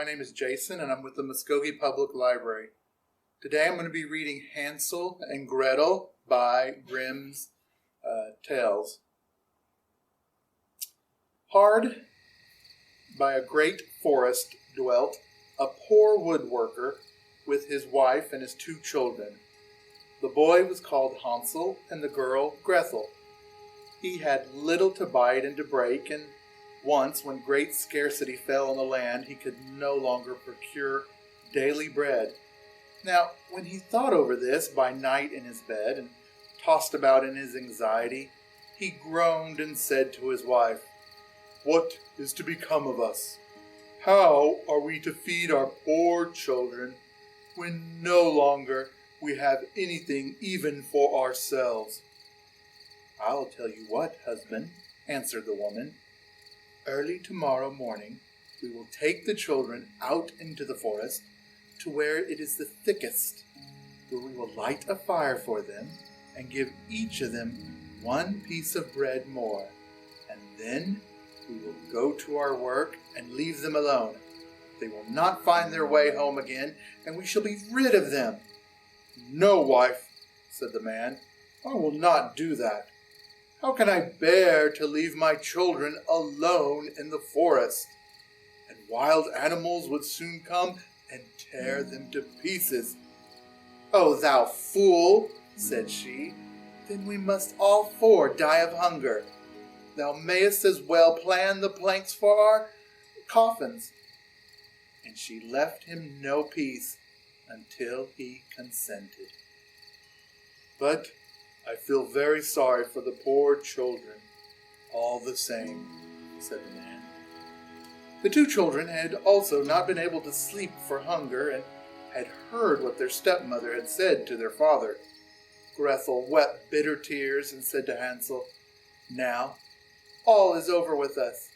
My name is Jason, and I'm with the Muskogee Public Library. Today I'm going to be reading Hansel and Gretel by Grimm's Tales. Hard by a great forest dwelt a poor woodworker with his wife and his 2 children. The boy was called Hansel and the girl Gretel. He had little to bite and to break, and once, when great scarcity fell on the land, he could no longer procure daily bread. Now, when he thought over this by night in his bed and tossed about in his anxiety, he groaned and said to his wife, "What is to become of us? How are we to feed our poor children when no longer we have anything even for ourselves?" "I'll tell you what, husband," answered the woman. "Early tomorrow morning we will take the children out into the forest to where it is the thickest, where we will light a fire for them and give each of them 1 piece of bread more, and then we will go to our work and leave them alone. They will not find their way home again, and we shall be rid of them." "No, wife," said the man, "I will not do that. How can I bear to leave my children alone in the forest? And wild animals would soon come and tear them to pieces." "Oh, thou fool," said she, "then we must all 4 die of hunger. Thou mayest as well plan the planks for our coffins." And she left him no peace until he consented. "But I feel very sorry for the poor children, all the same," said the man. The 2 children had also not been able to sleep for hunger, and had heard what their stepmother had said to their father. Gretel wept bitter tears and said to Hansel, "Now all is over with us."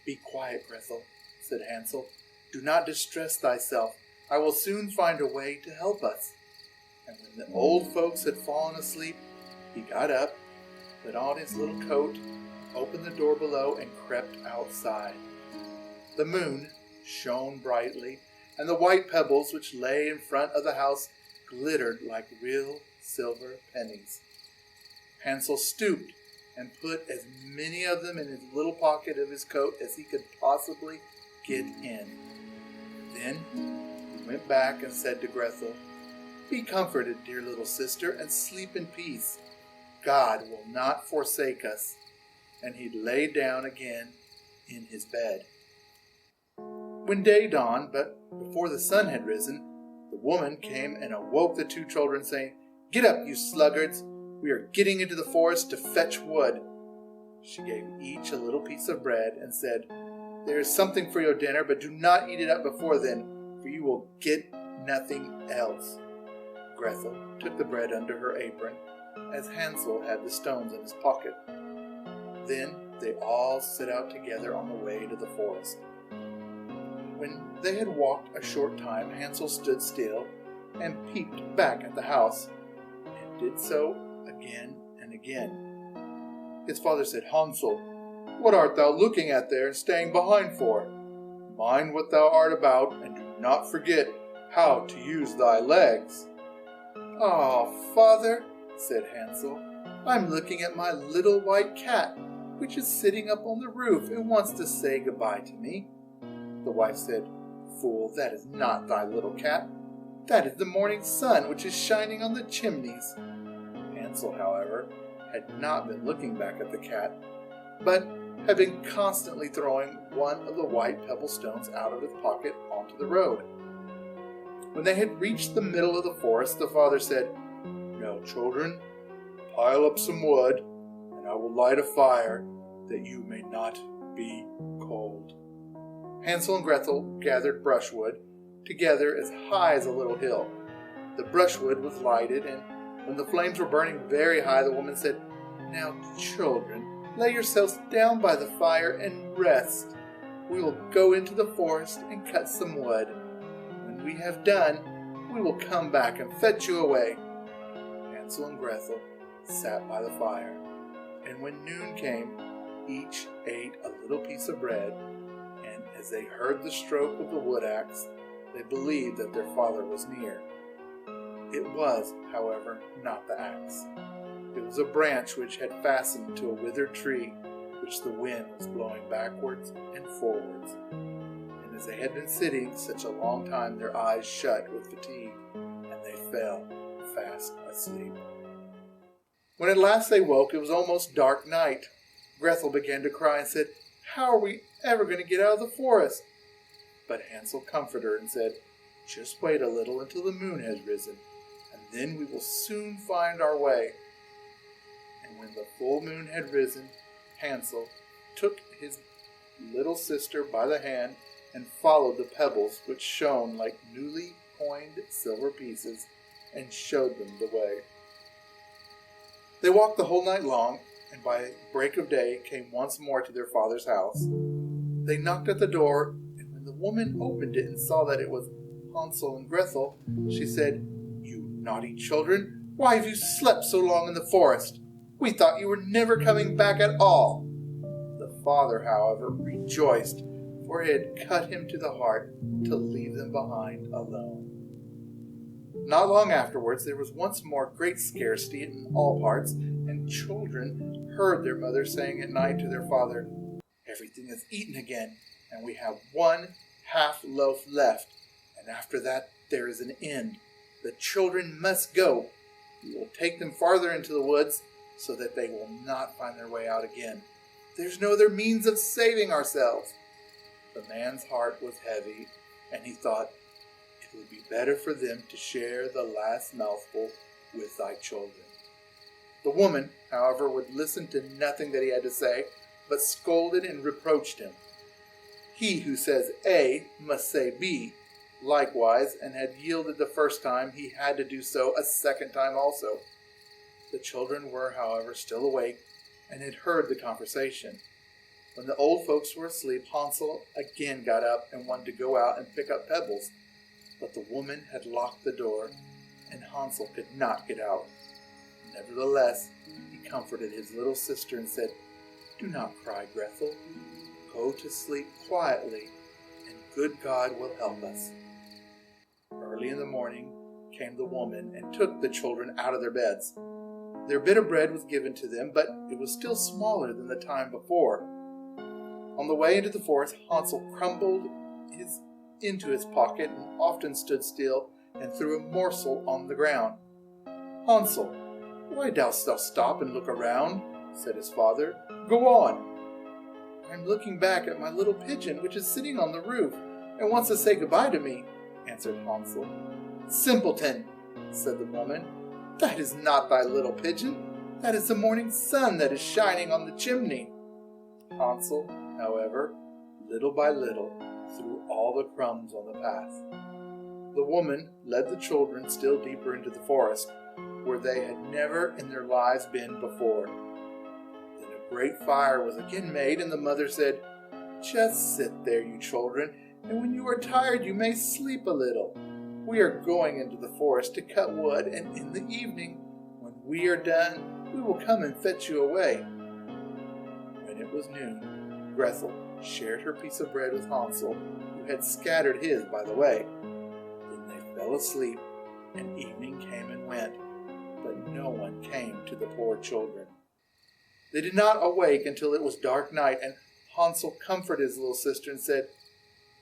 "Be quiet, Gretel," said Hansel. "Do not distress thyself. I will soon find a way to help us." And when the old folks had fallen asleep, he got up, put on his little coat, opened the door below, and crept outside. The moon shone brightly, and the white pebbles which lay in front of the house glittered like real silver pennies. Hansel stooped and put as many of them in his little pocket of his coat as he could possibly get in. Then he went back and said to Gretel, "Be comforted, dear little sister, and sleep in peace. God will not forsake us." And he lay down again in his bed. When day dawned, but before the sun had risen, the woman came and awoke the 2 children, saying, "Get up, you sluggards! We are getting into the forest to fetch wood." She gave each a little piece of bread and said, "There is something for your dinner, but do not eat it up before then, for you will get nothing else." Gretel took the bread under her apron, as Hansel had the stones in his pocket. Then they all set out together on the way to the forest. When they had walked a short time, Hansel stood still and peeped back at the house, and did so again and again. His father said, "Hansel, what art thou looking at there and staying behind for? Mind what thou art about, and do not forget how to use thy legs." "Ah, father," said Hansel, "I'm looking at my little white cat, which is sitting up on the roof and wants to say goodbye to me." The wife said, "Fool, that is not thy little cat. That is the morning sun which is shining on the chimneys." Hansel, however, had not been looking back at the cat, but had been constantly throwing one of the white pebble stones out of his pocket onto the road. When they had reached the middle of the forest, the father said, "Now, children, pile up some wood, and I will light a fire, that you may not be cold." Hansel and Gretel gathered brushwood together as high as a little hill. The brushwood was lighted, and when the flames were burning very high, the woman said, "Now, children, lay yourselves down by the fire and rest. We will go into the forest and cut some wood. When we have done, we will come back and fetch you away." Hansel and Gretel sat by the fire, and when noon came, each ate a little piece of bread and As they heard the stroke of the wood axe, they believed that their father was near. It was, however, not the axe. It was a branch which had fastened to a withered tree, which the wind was blowing backwards and forwards. And as they had been sitting such a long time, their eyes shut with fatigue, and they fell fast asleep. When at last they woke, it was almost dark night. Gretel began to cry and said, "How are we ever going to get out of the forest?" But Hansel comforted her and said, "Just wait a little until the moon has risen, and then we will soon find our way." And when the full moon had risen, Hansel took his little sister by the hand and followed the pebbles which shone like newly coined silver pieces and showed them the way. They walked the whole night long, and by break of day came once more to their father's house. They knocked at the door, and when the woman opened it and saw that it was Hansel and Gretel, she said, "You naughty children, why have you slept so long in the forest? We thought you were never coming back at all." The father, however, rejoiced, for it had cut him to the heart to leave them behind alone. Not long afterwards, there was once more great scarcity in all parts, and children heard their mother saying at night to their father, "Everything is eaten again, and we have 1/2 loaf left, and after that there is an end. The children must go. We will take them farther into the woods, so that they will not find their way out again. There's no other means of saving ourselves." The man's heart was heavy, and he thought, "It would be better for them to share the last mouthful with thy children." The woman, however, would listen to nothing that he had to say, but scolded and reproached him. He who says A must say B. Likewise, and had yielded the first time, he had to do so a second time also. The children were, however, still awake, and had heard the conversation. When the old folks were asleep, Hansel again got up and wanted to go out and pick up pebbles. But the woman had locked the door, and Hansel could not get out. Nevertheless, he comforted his little sister and said, "Do not cry, Gretel. Go to sleep quietly, and good God will help us." Early in the morning came the woman and took the children out of their beds. Their bit of bread was given to them, but it was still smaller than the time before. On the way into the forest, Hansel crumbled into his pocket and often stood still and threw a morsel on the ground. "Hansel, why dost thou stop and look around?" said his father. "Go on." "I am looking back at my little pigeon, which is sitting on the roof and wants to say goodbye to me," answered Hansel. "Simpleton," said the woman, "that is not thy little pigeon. That is the morning sun that is shining on the chimney." Hansel, however, little by little, threw all the crumbs on the path. The woman led the children still deeper into the forest, where they had never in their lives been before. Then a great fire was again made, and the mother said, "Just sit there, you children, and when you are tired you may sleep a little. We are going into the forest to cut wood, and in the evening, when we are done, we will come and fetch you away." When it was noon, Gretel shared her piece of bread with Hansel, who had scattered his by the way. Then they fell asleep, and evening came and went, but no one came to the poor children. They did not awake until it was dark night, and Hansel comforted his little sister and said,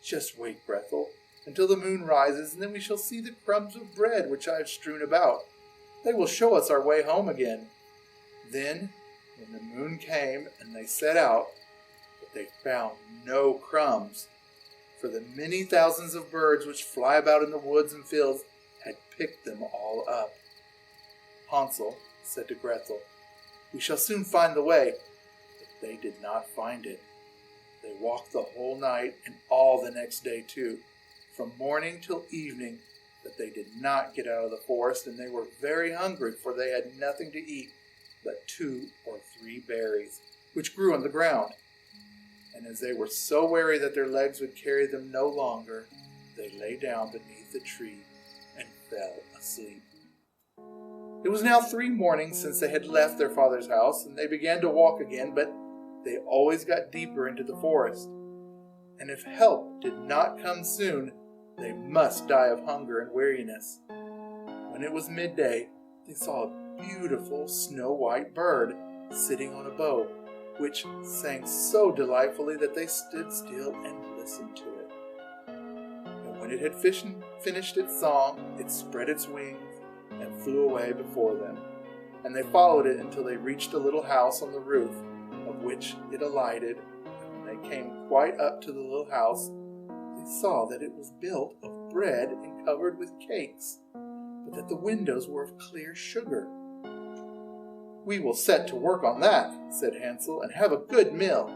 "Just wait, Gretel, until the moon rises, and then we shall see the crumbs of bread which I have strewn about. They will show us our way home again." Then, when the moon came, and they set out, but they found no crumbs, for the many thousands of birds which fly about in the woods and fields had picked them all up. Hansel said to Gretel, "We shall soon find the way," but they did not find it. They walked the whole night and all the next day too, from morning till evening, but they did not get out of the forest, and they were very hungry, for they had nothing to eat but 2 or 3 berries, which grew on the ground. And as they were so weary that their legs would carry them no longer, they lay down beneath the tree and fell asleep. It was now 3 mornings since they had left their father's house, and they began to walk again, but they always got deeper into the forest. and if help did not come soon, they must die of hunger and weariness. When it was midday, they saw a beautiful snow-white bird sitting on a bough, which sang so delightfully that they stood still and listened to it. And when it had finished its song, it spread its wings and flew away before them. And they followed it until they reached a little house on the roof, of which it alighted. And when they came quite up to the little house, they saw that it was built of bread and covered with cakes, but that the windows were of clear sugar. "We will set to work on that," said Hansel, "and have a good meal.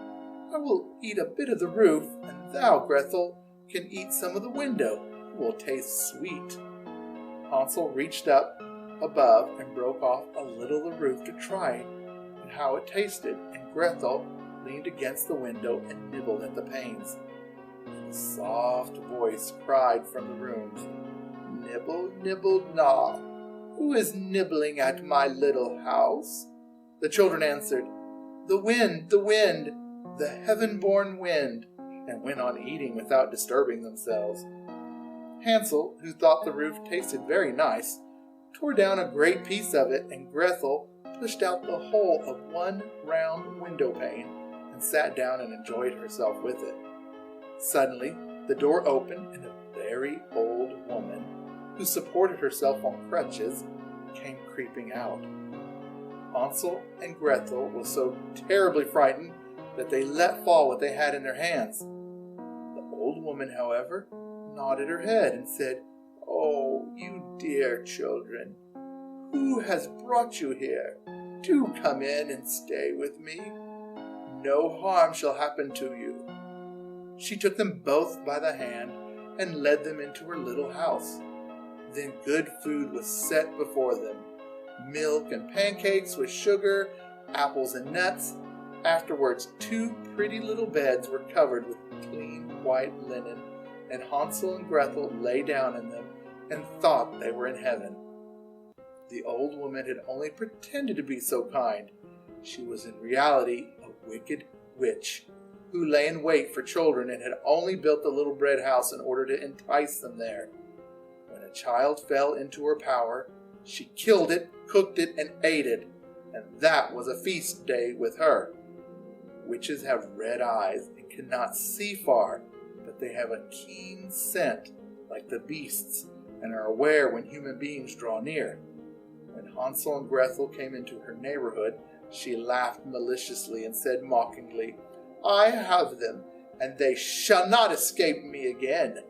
I will eat a bit of the roof, and thou, Gretel, can eat some of the window. It will taste sweet." Hansel reached up above and broke off a little of the roof to try and how it tasted, and Gretel leaned against the window and nibbled at the panes. And a soft voice cried from the rooms, "Nibble, nibble, gnaw. Who is nibbling at my little house?" The children answered, the wind, the heaven-born wind," and went on eating without disturbing themselves. Hansel, who thought the roof tasted very nice, tore down a great piece of it, and Gretel pushed out the whole of one round window pane and sat down and enjoyed herself with it. Suddenly, the door opened, and a very old woman, who supported herself on crutches, came creeping out. Hansel and Gretel were so terribly frightened that they let fall what they had in their hands. The old woman, however, nodded her head and said, "Oh, you dear children, who has brought you here? Do come in and stay with me. No harm shall happen to you." She took them both by the hand and led them into her little house. Then good food was set before them, milk and pancakes with sugar, apples and nuts. Afterwards, 2 pretty little beds were covered with clean white linen, and Hansel and Gretel lay down in them and thought they were in heaven. The old woman had only pretended to be so kind. She was in reality a wicked witch, who lay in wait for children and had only built the little bread house in order to entice them there. When a child fell into her power, she killed it, cooked it, and ate it, and that was a feast day with her. Witches have red eyes and cannot see far, but they have a keen scent like the beasts and are aware when human beings draw near. When Hansel and Gretel came into her neighborhood, she laughed maliciously and said mockingly, "I have them, and they shall not escape me again."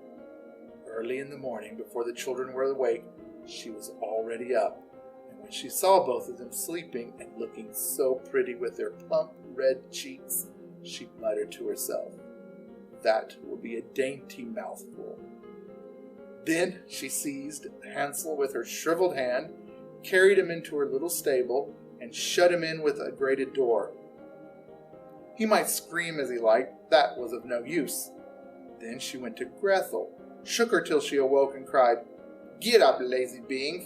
Early in the morning, before the children were awake, she was already up, and when she saw both of them sleeping and looking so pretty with their plump red cheeks, she muttered to herself, "That will be a dainty mouthful." Then she seized Hansel with her shriveled hand, carried him into her little stable, and shut him in with a grated door. He might scream as he liked, that was of no use. Then she went to Gretel, shook her till she awoke, and cried, "Get up, lazy being,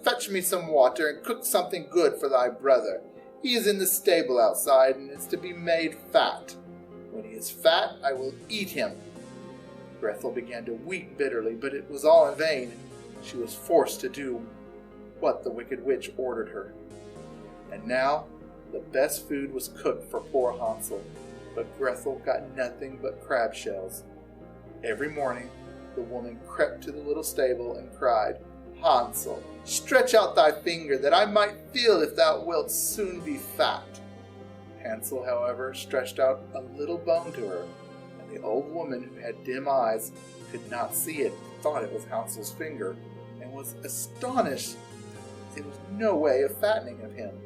fetch me some water, and cook something good for thy brother. He is in the stable outside, and is to be made fat. When he is fat, I will eat him." Gretel began to weep bitterly, but it was all in vain. She was forced to do what the wicked witch ordered her. And now the best food was cooked for poor Hansel, but Gretel got nothing but crab shells. Every morning the woman crept to the little stable and cried, "Hansel, stretch out thy finger, that I might feel if thou wilt soon be fat." Hansel, however, stretched out a little bone to her, and the old woman, who had dim eyes, could not see it, thought it was Hansel's finger, and was astonished that there was no way of fattening of him.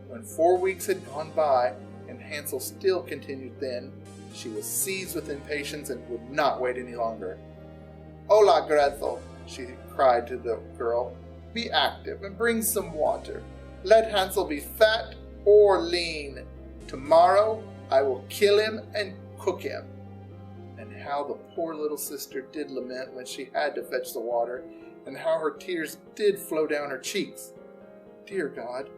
When 4 weeks had gone by, and Hansel still continued thin, she was seized with impatience and would not wait any longer. "Hola, Gretel," she cried to the girl. "Be active and bring some water. Let Hansel be fat or lean. Tomorrow I will kill him and cook him." And how the poor little sister did lament when she had to fetch the water, and how her tears did flow down her cheeks. "Dear God,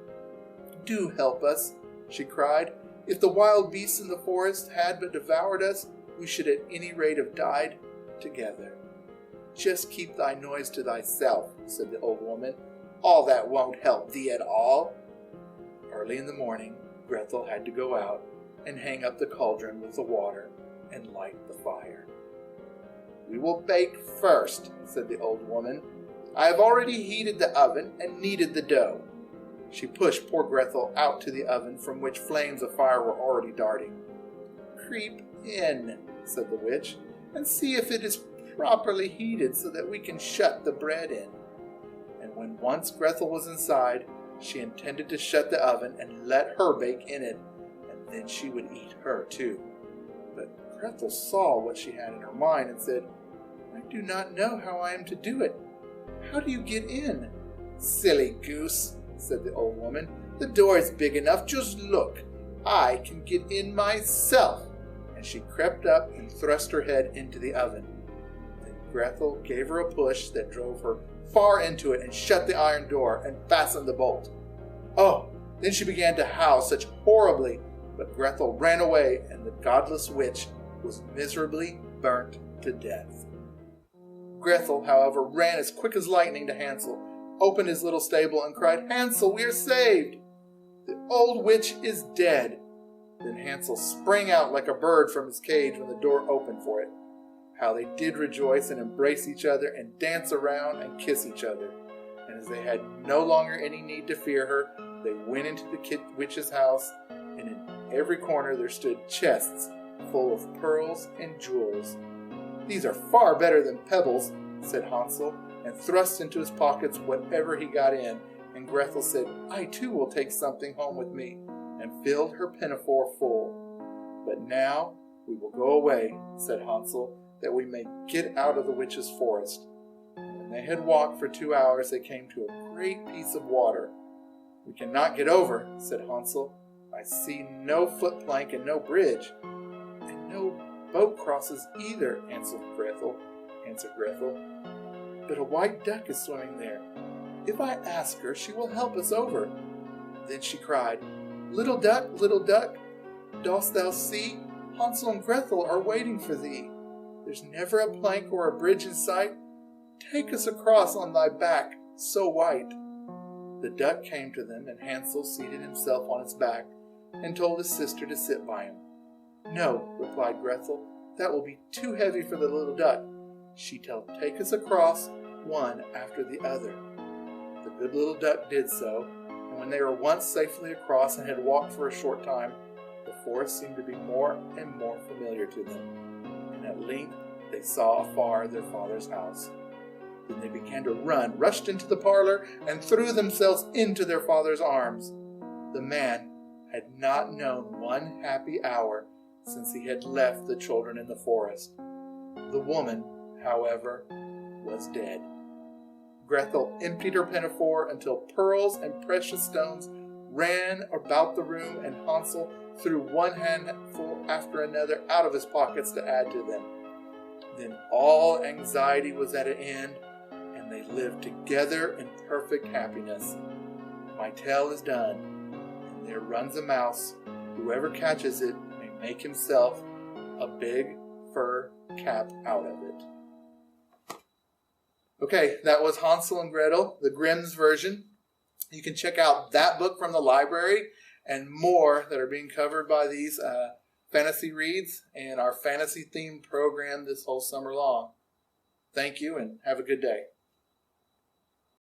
do help us," she cried. "If the wild beasts in the forest had but devoured us, we should at any rate have died together. Just keep thy noise to thyself, said the old woman. All that won't help thee at all. Early in the morning, Gretel had to go out and hang up the cauldron with the water and light the fire. We will bake first, said the old woman. I have already heated the oven and kneaded the dough. She pushed poor Gretel out to the oven from which flames of fire were already darting. Creep in, said the witch, and see if it is properly heated so that we can shut the bread in. And when once Gretel was inside, she intended to shut the oven and let her bake in it, and then she would eat her too. But Gretel saw what she had in her mind and said, I do not know how I am to do it. How do you get in? Silly goose, said the old woman. The door is big enough. Just look. I can get in myself. And she crept up and thrust her head into the oven. Then Gretel gave her a push that drove her far into it and shut the iron door and fastened the bolt. Oh, then she began to howl such horribly, but Gretel ran away, and the godless witch was miserably burnt to death. Gretel, however, ran as quick as lightning to Hansel, opened his little stable, and cried, Hansel, we are saved! The old witch is dead. Then Hansel sprang out like a bird from his cage when the door opened for it. How they did rejoice and embrace each other and dance around and kiss each other. And as they had no longer any need to fear her, they went into the witch's house, and in every corner there stood chests full of pearls and jewels. These are far better than pebbles, said Hansel, and thrust into his pockets whatever he got in. And Gretel said, I too will take something home with me, and filled her pinafore full. But now we will go away, said Hansel, that we may get out of the witch's forest. And when they had walked for 2 hours, they came to a great piece of water. We cannot get over, said Hansel. I see no foot plank and no bridge, and no boat crosses either, answered Gretel. But a white duck is swimming there. If I ask her, she will help us over. Then she cried, little duck, dost thou see? Hansel and Gretel are waiting for thee. There's never a plank or a bridge in sight. Take us across on thy back, so white. The duck came to them, and Hansel seated himself on its back and told his sister to sit by him. No, replied Gretel, that will be too heavy for the little duck. She shall take us across, one after the other. The good little duck did so, and when they were once safely across and had walked for a short time, the forest seemed to be more and more familiar to them, and at length they saw afar their father's house. Then they began to run, rushed into the parlor, and threw themselves into their father's arms. The man had not known one happy hour since he had left the children in the forest. The woman, however, was dead. Gretel emptied her pinafore until pearls and precious stones ran about the room, and Hansel threw one handful after another out of his pockets to add to them. Then all anxiety was at an end, and they lived together in perfect happiness. My tale is done, and there runs a mouse. Whoever catches it may make himself a big fur cap out of it. Okay, that was Hansel and Gretel, the Grimm's version. You can check out that book from the library and more that are being covered by these fantasy reads and our fantasy themed program this whole summer long. Thank you and have a good day.